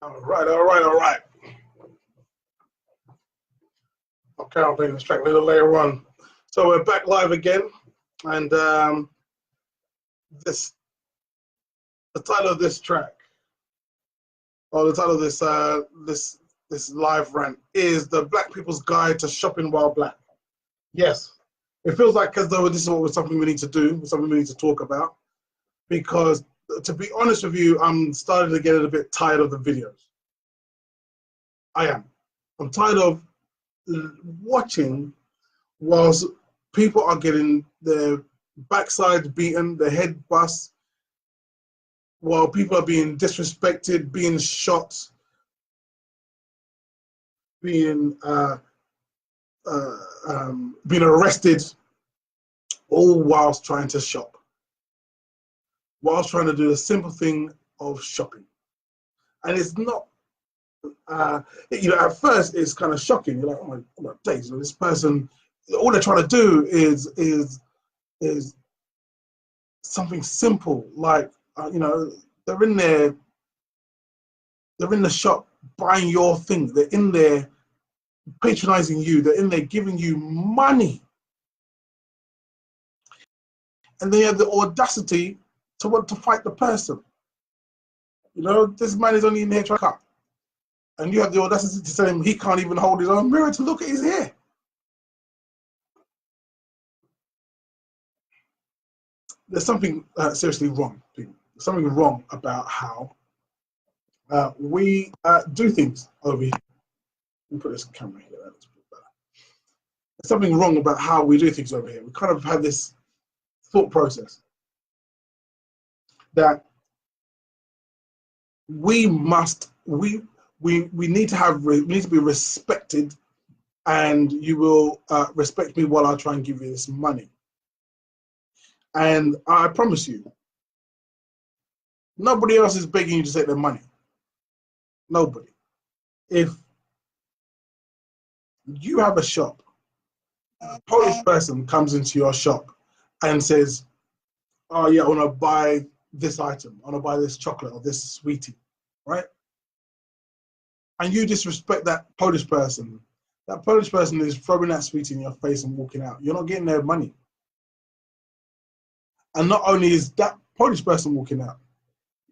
All right. Okay, I'll play this track a little later on. So we're back live again, and this the title of this track, or the title of this live rant is "The Black People's Guide to Shopping While Black." Yes, it feels like as though this is something we need to do, something we need to talk about, because to be honest with you, I'm starting to get a bit tired of the videos. I am. I'm tired of watching whilst people are getting their backside beaten, their head bust, while people are being disrespected, being shot, being being arrested, all whilst trying to shop, whilst trying to do the simple thing of shopping. And it's not, at first it's kind of shocking. You're like, oh my days, this person, all they're trying to do is something simple, like they're in there, they're in the shop buying your thing, they're in there patronizing you, they're in there giving you money, and they have the audacity to want to fight the person. This man is only in here trying to cut, and you have the audacity to tell him he can't even hold his own mirror to look at his hair. There's something seriously wrong, people. There's something wrong about how we do things over here. Let me put this camera here. That's better. There's something wrong about how we do things over here. We kind of have this thought process that we need to be respected, and you will respect me while I try and give you this money. And I promise you, nobody else is begging you to take their money. Nobody. If you have a shop, a Polish person comes into your shop and says, oh yeah, I want to buy this item, I want to buy this chocolate or this sweetie, right? And you disrespect that Polish person is throwing that sweetie in your face and walking out. You're not getting their money. And not only is that Polish person walking out,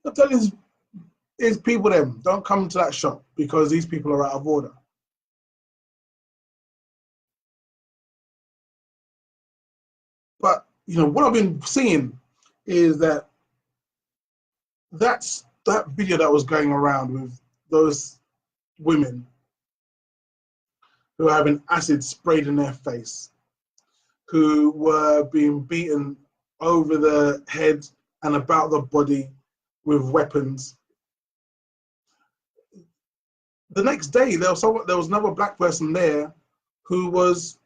you're telling his people them, don't come to that shop because these people are out of order. But what I've been seeing is that video that was going around with those women who are having acid sprayed in their face, who were being beaten over the head and about the body with weapons. The next day, there was another black person there who was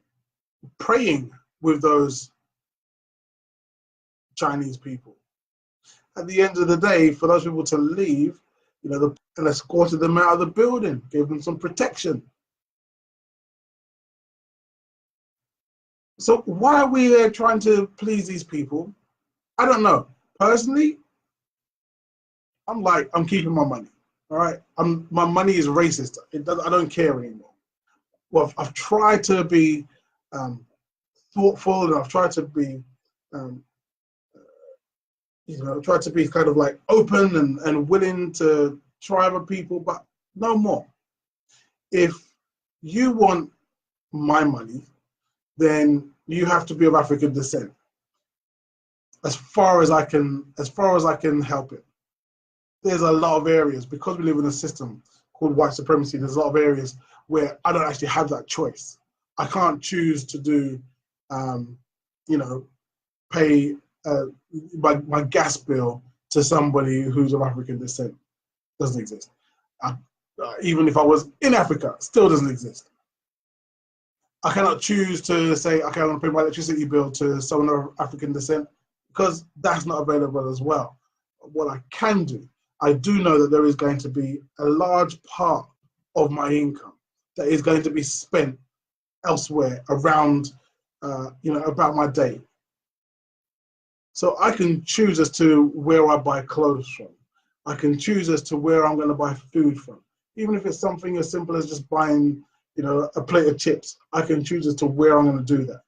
praying with those Chinese people. At the end of the day, for those people to leave, they escorted them out of the building, gave them some protection. So why are we there trying to please these people? I don't know. Personally, I'm keeping my money. All right, my money is racist. I don't care anymore. Well, I've tried to be thoughtful, and I've tried to be, tried to be kind of like open and willing to try other people, but no more. If you want my money, then you have to be of African descent. As far as I can help it. There's a lot of areas, because we live in a system called white supremacy, there's a lot of areas where I don't actually have that choice. I can't choose to do, pay my gas bill to somebody who's of African descent. Doesn't exist. Even if I was in Africa, still doesn't exist. I cannot choose to say, okay, I want to pay my electricity bill to someone of African descent, because that's not available as well. What I can do, I do know that there is going to be a large part of my income that is going to be spent elsewhere around, about my day. So I can choose as to where I buy clothes from. I can choose as to where I'm going to buy food from. Even if it's something as simple as just buying, a plate of chips, I can choose as to where I'm going to do that.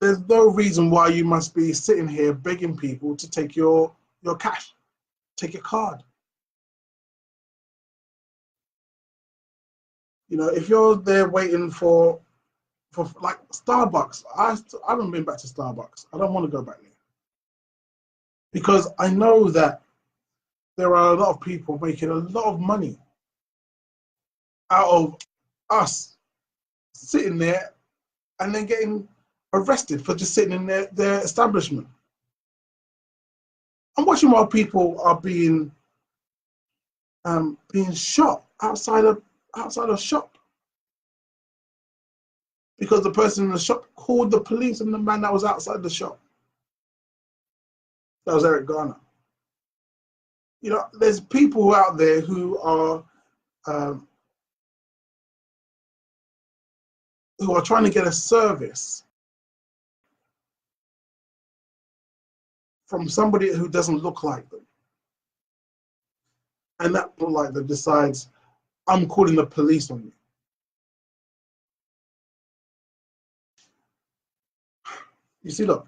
There's no reason why you must be sitting here begging people to take your cash, take your card. If you're there waiting for like Starbucks, I haven't been back to Starbucks. I don't want to go back there because I know that there are a lot of people making a lot of money out of us sitting there and then getting arrested for just sitting in their establishment. I'm watching while people are being shot outside of shop because the person in the shop called the police on the man that was outside the shop. That was Eric Garner. There's people out there who are trying to get a service from somebody who doesn't look like them. And that look like them decides, I'm calling the police on you. You see, look,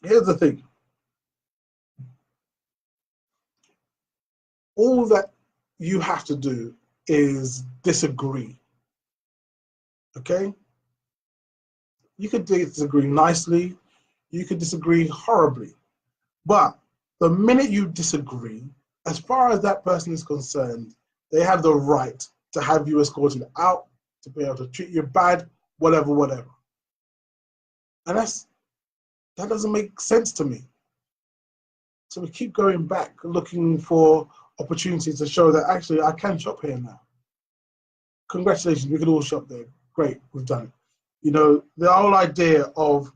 here's the thing. All that you have to do is disagree. Okay? You could disagree nicely, you could disagree horribly. But the minute you disagree, as far as that person is concerned, they have the right to have you escorted out, to be able to treat you bad, whatever. And that doesn't make sense to me. So we keep going back, looking for opportunities to show that actually I can shop here now. Congratulations, we can all shop there. Great, we've done it. The whole idea of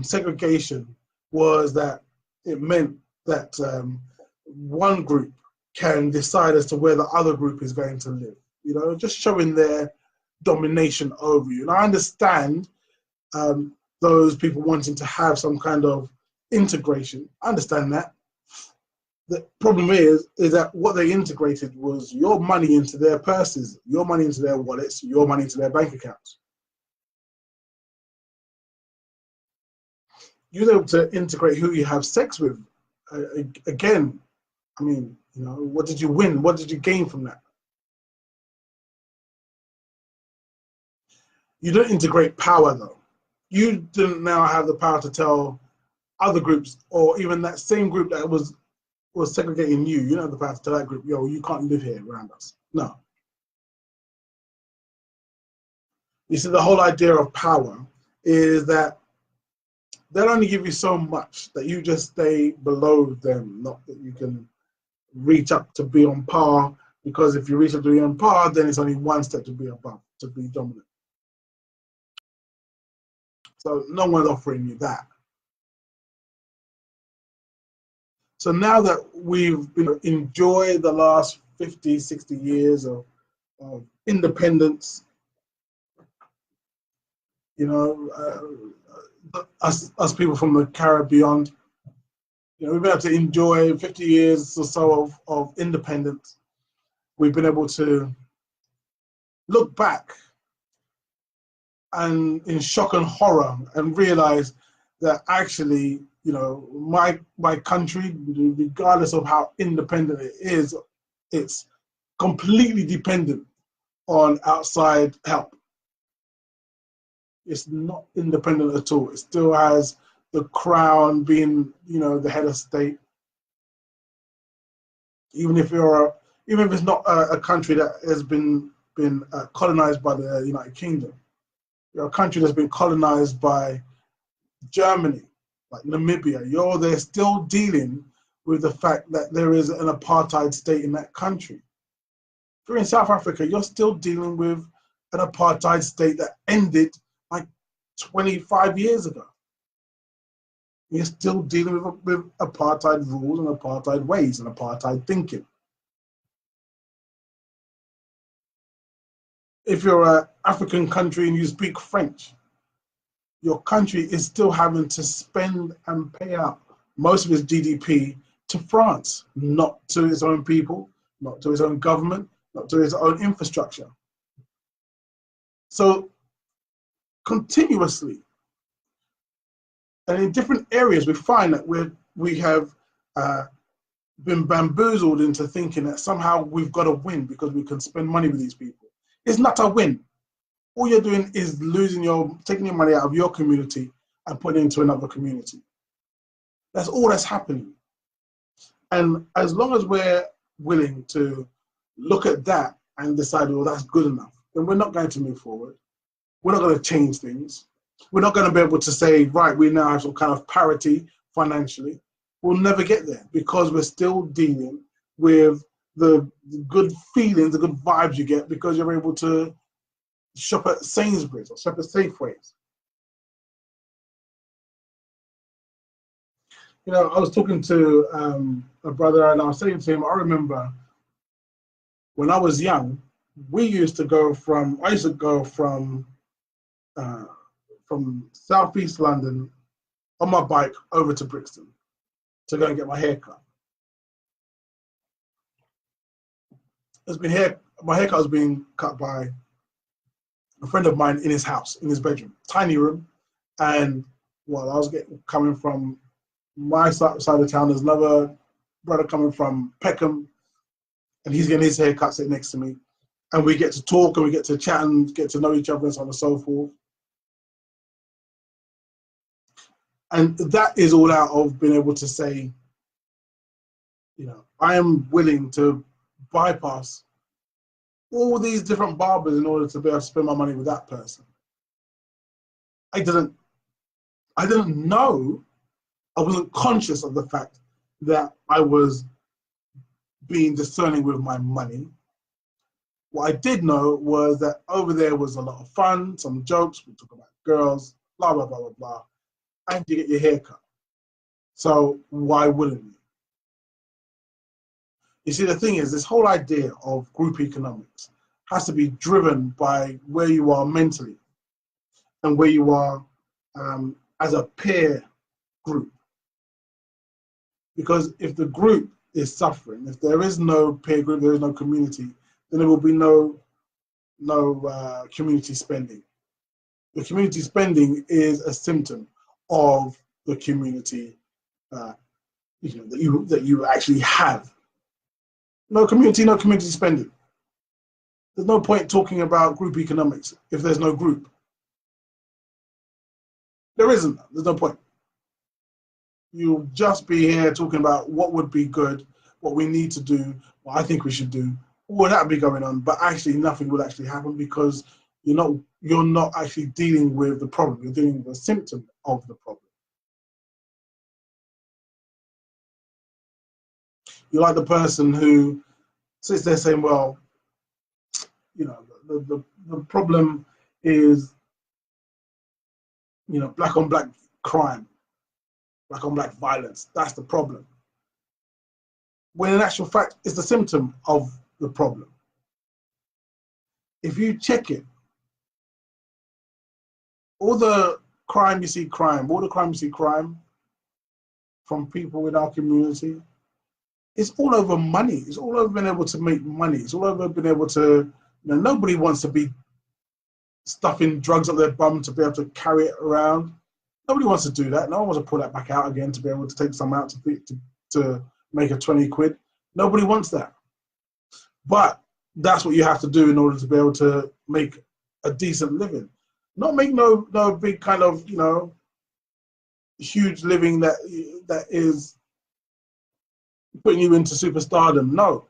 segregation was that it meant that one group can decide as to where the other group is going to live, just showing their domination over you. And I understand those people wanting to have some kind of integration. I understand that. The problem is that what they integrated was your money into their purses, your money into their wallets, your money into their bank accounts. You're able to integrate who you have sex with. Again, I mean, what did you win? What did you gain from that? You don't integrate power, though. You didn't now have the power to tell other groups, or even that same group that was segregating you. You don't have the power to tell that group, yo, you can't live here around us. No. You see, the whole idea of power is that they'll only give you so much, that you just stay below them, not that you can reach up to be on par, because if you reach up to be on par, then it's only one step to be above, to be dominant. So no one's offering you that. So now that we've enjoyed the last 50, 60 years of independence, us people from the Caribbean, we've been able to enjoy 50 years or so of independence. We've been able to look back and in shock and horror and realize that actually, my country, regardless of how independent it is, it's completely dependent on outside help. It's not independent at all. It still has the crown being, the head of state. Even if it's not a country that has been colonized by the United Kingdom, you're a country that's been colonized by Germany, like Namibia. They're still dealing with the fact that there is an apartheid state in that country. If you're in South Africa, you're still dealing with an apartheid state that ended like 25 years ago. You're still dealing with apartheid rules and apartheid ways and apartheid thinking. If you're an African country and you speak French, your country is still having to spend and pay out most of its GDP to France, not to its own people, not to its own government, not to its own infrastructure. So continuously, and in different areas, we find that we have been bamboozled into thinking that somehow we've got to win because we can spend money with these people. It's not a win. All you're doing is taking your money out of your community and putting it into another community. That's all that's happening. And as long as we're willing to look at that and decide, well, that's good enough, then we're not going to move forward. We're not going to change things. We're not going to be able to say, right, we now have some kind of parity financially. We'll never get there because we're still dealing with the good feelings, the good vibes you get because you're able to shop at Sainsbury's or shop at Safeways. You know, I was talking to a brother and I was saying to him, I remember when I was young, I used to go from Southeast London on my bike over to Brixton to go and get my hair cut. My haircut was being cut by a friend of mine in his house, in his bedroom, tiny room. And while I was coming from my side of town, there's another brother coming from Peckham, and he's getting his haircut sitting next to me. And we get to talk and we get to chat and get to know each other and so on and so forth. And that is all out of being able to say, you know, I am willing to bypass all these different barbers in order to be able to spend my money with that person. I didn't know, I wasn't conscious of the fact that I was being discerning with my money. What I did know was that over there was a lot of fun, some jokes, we talk about girls, blah, blah, blah, blah, blah, and you get your hair cut. So why wouldn't you? You see, the thing is, this whole idea of group economics has to be driven by where you are mentally and where you are as a peer group. Because if the group is suffering, if there is no peer group, there is no community, then there will be no community spending. The community spending is a symptom of the community that you actually have. No community spending. There's no point talking about group economics if there's no group. There isn't. There's no point. You'll just be here talking about what would be good, what we need to do, what I think we should do. All that would be going on, but actually nothing will actually happen because you're not actually dealing with the problem. You're dealing with a symptom of the problem. You're like the person who sits there saying, well, you know, the problem is, you know, black on black crime, black on black violence. That's the problem. When in actual fact, it's the symptom of the problem. If you check it, all the crime you see crime from people in our community, it's all over money. It's all over being able to make money. It's all over being able to, you know, nobody wants to be stuffing drugs up their bum to be able to carry it around. Nobody wants to do that. No one wants to pull that back out again to be able to take some out to make a 20 quid. Nobody wants that. But that's what you have to do in order to be able to make a decent living. Not make no big kind of, you know, huge living that is putting you into superstardom. No.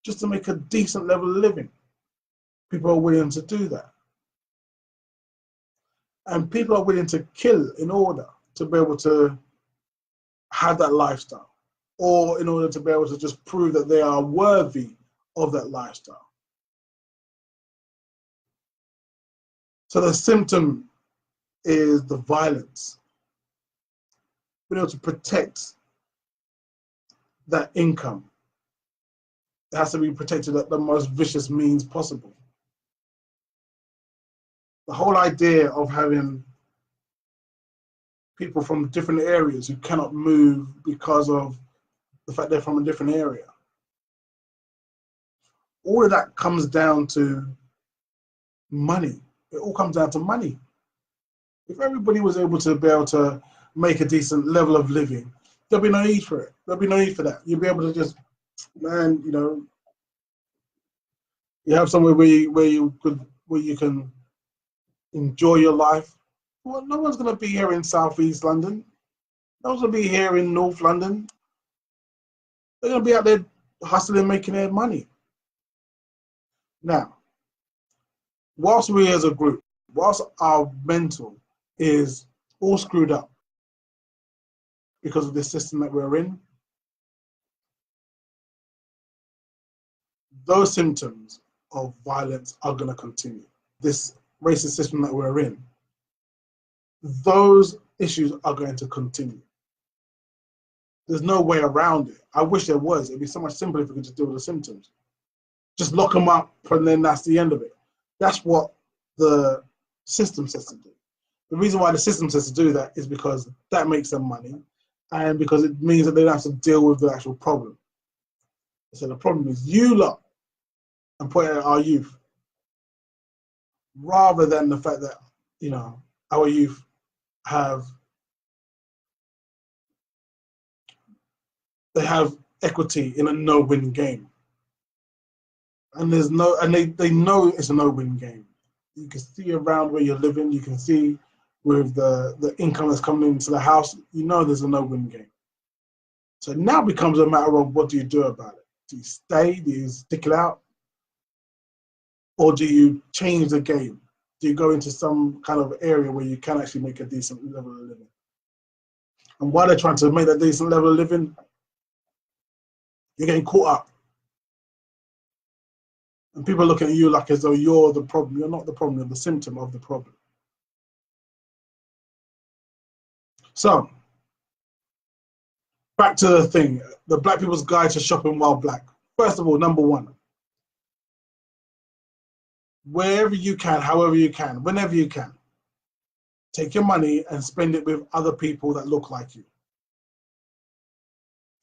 Just to make a decent level of living. People are willing to do that. And people are willing to kill in order to be able to have that lifestyle, or in order to be able to just prove that they are worthy of that lifestyle. So the symptom is the violence. Being able to protect that income. It has to be protected at the most vicious means possible. The whole idea of having people from different areas who cannot move because of the fact they're from a different area. All of that comes down to money. It all comes down to money. If everybody was able to make a decent level of living, there'll be no need for it. There'll be no need for that. You'll be able to just, man, you have somewhere where you can enjoy your life. Well, no one's going to be here in Southeast London. No one's going to be here in North London. They're going to be out there hustling, making their money. Now, whilst we as a group, whilst our mental is all screwed up because of this system that we're in, those symptoms of violence are going to continue. This racist system that we're in, those issues are going to continue. There's no way around it. I wish there was. It'd be so much simpler if we could just deal with the symptoms. Just lock them up, and then that's the end of it. That's what the system says to do. The reason why the system says to do that is because that makes them money, and because it means that they don't have to deal with the actual problem. So the problem is you lot, and point at our youth, rather than the fact that our youth have equity in a no-win game, and they know it's a no-win game. You can see around where you're living. You can see with the income that's coming into the house. There's a no-win game. So now it becomes a matter of what do you do about it? Do you stay? Do you stick it out? Or do you change the game? Do you go into some kind of area where you can actually make a decent level of living? And while they're trying to make that decent level of living, you're getting caught up. And people look at you like as though you're the problem. You're not the problem, you're the symptom of the problem. So, back to the thing, the Black People's Guide to Shopping While Black. First of all, number one, wherever you can, however you can, whenever you can, take your money and spend it with other people that look like you.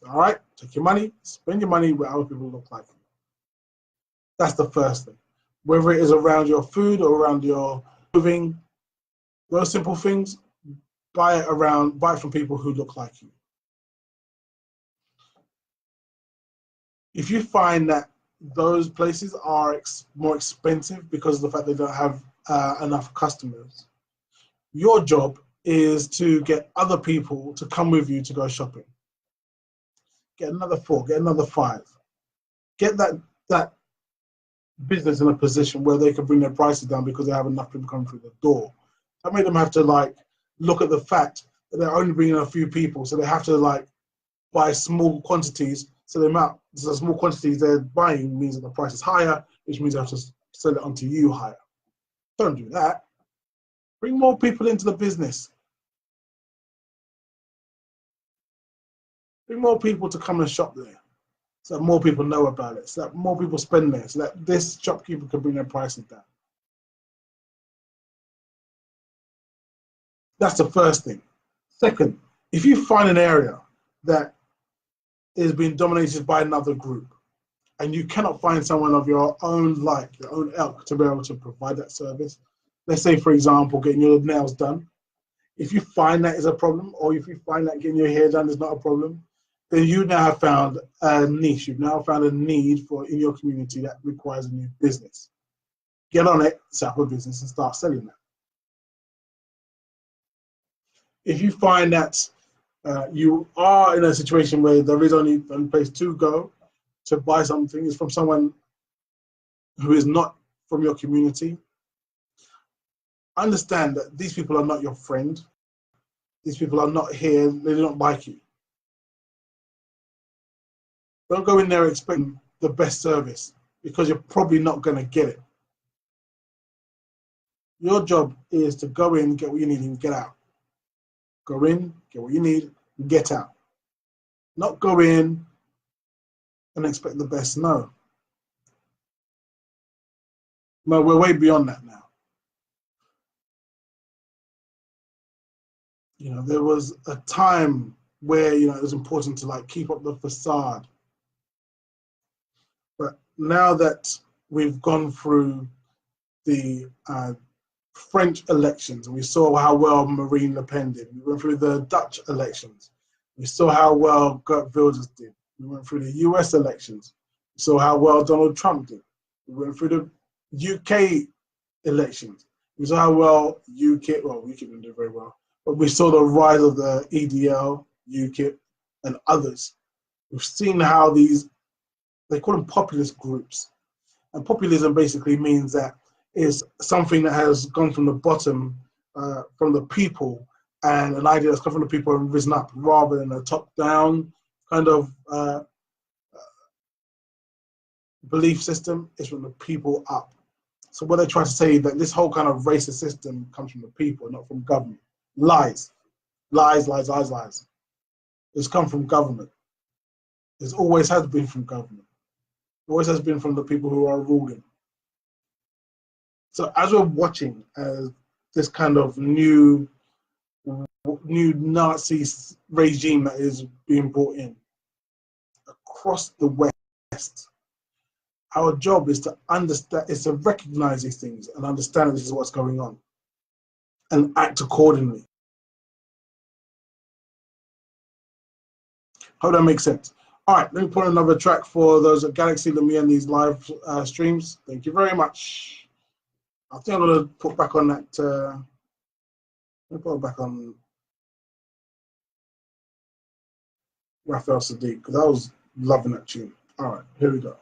All right? Take your money, spend your money with other people that look like you. That's the first thing. Whether it is around your food or around your clothing, those simple things, buy it from people who look like you. If you find that those places are more expensive because of the fact they don't have enough customers, your job is to get other people to come with you to go shopping. Get another 4, get another 5. Get that business in a position where they can bring their prices down because they have enough people coming through the door. That made them have to look at the fact that they're only bringing a few people, so they have to buy small quantities. So the small quantities they're buying means that the price is higher, which means they have to sell it onto you higher. Don't do that. Bring more people into the business. Bring more people to come and shop there, so that more people know about it, so that more people spend there, so that this shopkeeper can bring their prices down. That's the first thing. Second, if you find an area that is being dominated by another group, and you cannot find someone of your own your own ilk to be able to provide that service, let's say, for example, getting your nails done. If you find that is a problem, or if you find that getting your hair done is not a problem, then you now have found a niche. You've now found a need in your community that requires a new business. Get on it, set up a business, and start selling that. If you find that you are in a situation where there is only one place to go to buy something is from someone who is not from your community, understand that these people are not your friend. These people are not here. They don't like you. Don't go in there expecting the best service, because you're probably not going to get it. Your job is to go in, get what you need, and get out. Go in, get what you need, and get out. Not go in and expect the best. No, we're way beyond that now. There was a time where, it was important to like keep up the facade. But now that we've gone through the French elections, and we saw how well Marine Le Pen did. We went through the Dutch elections. We saw how well Geert Wilders did. We went through the US elections. We saw how well Donald Trump did. We went through the UK elections. We saw how well UKIP didn't do very well, but we saw the rise of the EDL, UKIP, and others. We've seen how they call them populist groups. And populism basically means that it's something that has gone from the bottom, from the people, and an idea that's come from the people and risen up, rather than a top-down kind of belief system. It's from the people up. So what they try to say is that this whole kind of racist system comes from the people, not from government. Lies. Lies, lies, lies, lies. It's come from government. It always has been from government. It always has been from the people who are ruling. So as we're watching this kind of new Nazi regime that is being brought in across the West, our job is to understand, is to recognize these things and understand that this is what's going on and act accordingly. Hope that makes sense. All right, let me put another track for those at Galaxy Lumia and these live streams. Thank you very much. I think I'm going to put back on that. Let me put it back on Raphael Sadiq, because I was loving that tune. All right, here we go.